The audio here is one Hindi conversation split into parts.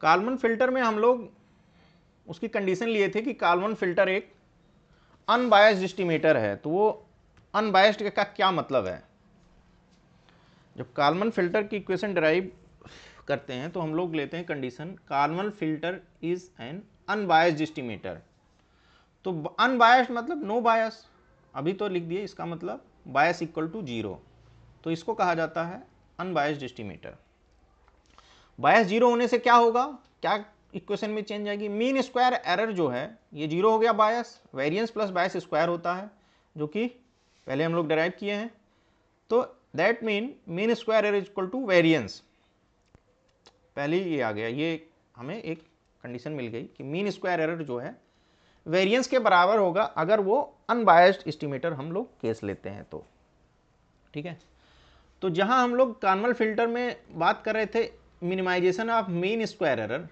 काल्मन फिल्टर में हम लोग उसकी कंडीशन लिए थे कि काल्मन फिल्टर एक अनबायस्ड एस्टिमेटर है। तो वो अनबायस्ड का क्या मतलब है? जब काल्मन फिल्टर की इक्वेशन डिराइव करते हैं तो हम लोग लेते हैं condition Kalman filter is an unbiased estimator. तो अनबायस्ड मतलब नो बायस, अभी तो लिख दिए, इसका मतलब बायस इक्वल टू 0, तो इसको कहा जाता है अनबायस्ड एस्टिमेटर। बायस 0 होने से क्या होगा, क्या इक्वेशन में चेंज आएगी? मीन स्क्वायर एरर जो है ये 0 हो गया, बायस वेरिएंस प्लस बायस स्क्वायर होता है, जो कि पहले हम लोग डिराइव किए हैं। तो that mean square error equal to variance, पहले ये आ गया, ये हमें एक कंडीशन मिल गई कि मीन स्क्वायर एरर जो है वेरिएंस के बराबर होगा अगर वो अनबायस्ड एस्टिमेटर हम लोग केस लेते हैं तो। ठीक है, तो जहां हम लोग काल्मन फिल्टर में बात कर रहे थे minimisation of mean square error,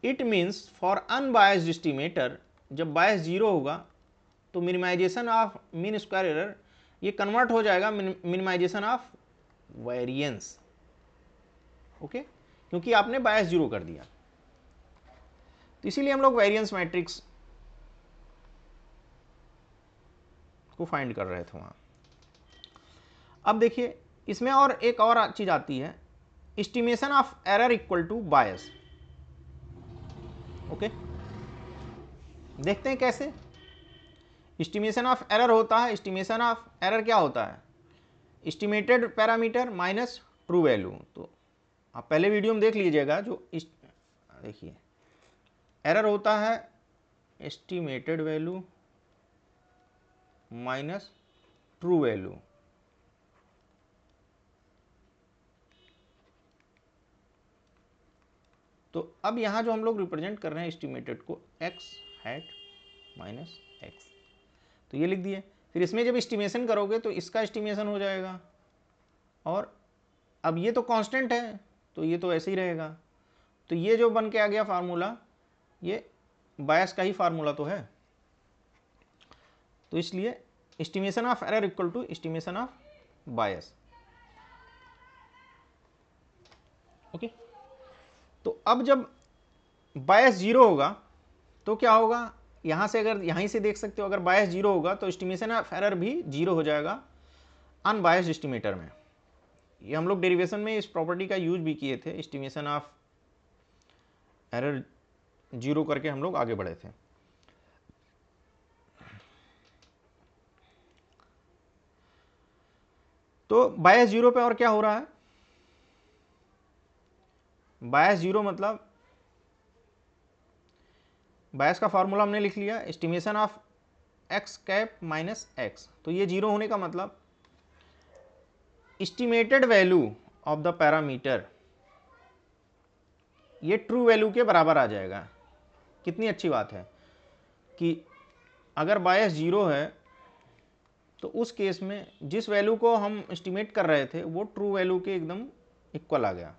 it means for unbiased estimator जब बायस 0 होगा तो minimisation of mean square error ये कन्वर्ट हो जाएगा मिनिमाइजेशन ऑफ वेरिएंस। ओके, क्योंकि आपने बायस 0 कर दिया, तो इसीलिए हम लोग वेरिएंस मैट्रिक्स को फाइंड कर रहे थे वहां। अब देखिए इसमें और एक और चीज आती है, estimation of error equal to bias. Okay, देखते हैं कैसे एस्टिमेशन ऑफ एरर होता है। एस्टिमेशन ऑफ एरर क्या होता है? Estimated parameter minus true value. तो आप पहले वीडियो में देख लीजिएगा, जो देखिए एरर होता है estimated value minus true value. तो अब यहां जो हम लोग रिप्रेजेंट कर रहे हैं एस्टिमेटेड को एक्स हैट माइनस एक्स, तो ये लिख दिए। फिर इसमें जब एस्टिमेशन करोगे तो इसका एस्टिमेशन हो जाएगा, और अब ये तो कांस्टेंट है तो ये तो ऐसे ही रहेगा। तो ये जो बन के आ गया फार्मूला, ये बायस का ही फार्मूला तो है। तो इसलिए estimation of error equal to estimation of bias. Okay, तो अब जब बायस 0 होगा तो क्या होगा, यहां से अगर यहीं से देख सकते हो, अगर बायस 0 होगा तो एस्टिमेशन ऑफ एरर भी 0 हो जाएगा अनबायस्ड एस्टिमेटर में। ये हम लोग डेरिवेशन में इस प्रॉपर्टी का यूज भी किए थे, एस्टिमेशन ऑफ एरर 0 करके हम लोग आगे बढ़े थे। तो बायस 0 पे और क्या हो रहा है? बायस 0 मतलब बायस का फॉर्मूला हमने लिख लिया, estimation of X cap minus x. तो ये 0 होने का मतलब estimated value of the parameter ये ट्रू वैल्यू के बराबर आ जाएगा। कितनी अच्छी बात है कि अगर बायस 0 है तो उस केस में जिस वैल्यू को हम एस्टिमेट कर रहे थे वो ट्रू वैल्यू के एकदम इक्वल आ गया।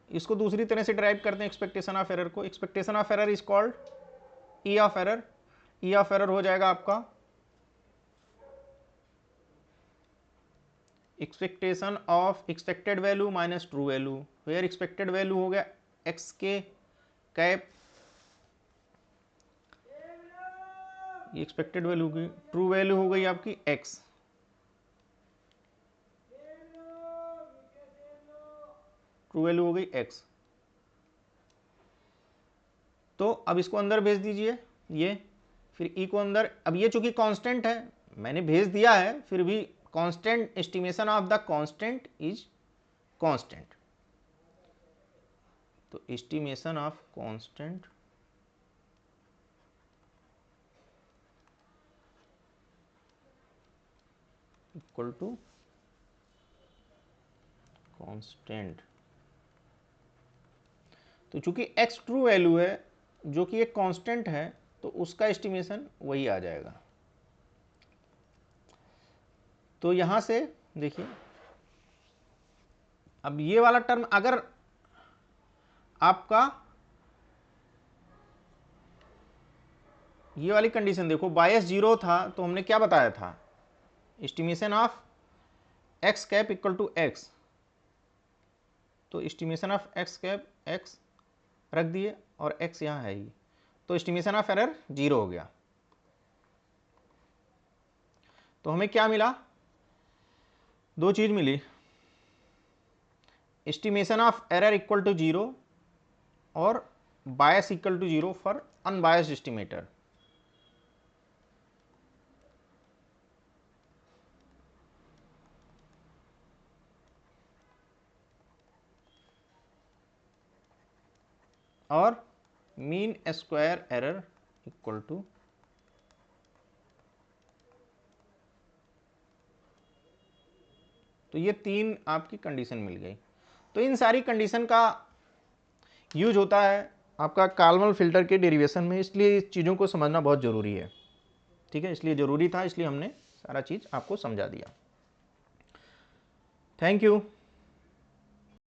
इसको दूसरी तरह से डिराइव करते हैं एक्सपेक्टेशन ऑफ एरर को। Expectation of error is called E of error. E of error हो जाएगा आपका expectation of expected value minus true value, where expected value हो गया एक्स के कैप, ये एक्सपेक्टेड वैल्यू की, ट्रू वैल्यू हो गई आपकी एक्स। ट्रू वैल्यू हो गई एक्स। तो अब इसको अंदर भेज दीजिए ये, फिर ई को अंदर। अब ये चूंकि कांस्टेंट है, मैंने भेज दिया है, फिर भी constant estimation of the constant is constant. तो estimation of constant equal to constant. तो चूंकि x ट्रू वैल्यू है जो कि एक कांस्टेंट है, तो उसका एस्टिमेशन वही आ जाएगा। तो यहां से देखिए, अब ये वाला टर्म अगर आपका ये वाली कंडीशन देखो, बायस 0 था तो हमने क्या बताया था, estimation of X cap equal to X. तो estimation of X cap X रख दिए और एक्स यहाँ है ही, तो एस्टिमेशन ऑफ एरर 0 हो गया। तो हमें क्या मिला, दो चीज मिली, estimation of error equal to 0 और bias equal to 0 for unbiased estimator. और mean square error equal to तो ये तीन आपकी कंडीशन मिल गई। तो इन सारी कंडीशन का यूज होता है आपका कॉल्मन फिल्टर के डेरिवेशन में, इसलिए इस चीज़ों को समझना बहुत ज़रूरी है। ठीक है, इसलिए ज़रूरी था, इसलिए हमने सारा चीज़ आपको समझा दिया। Thank you.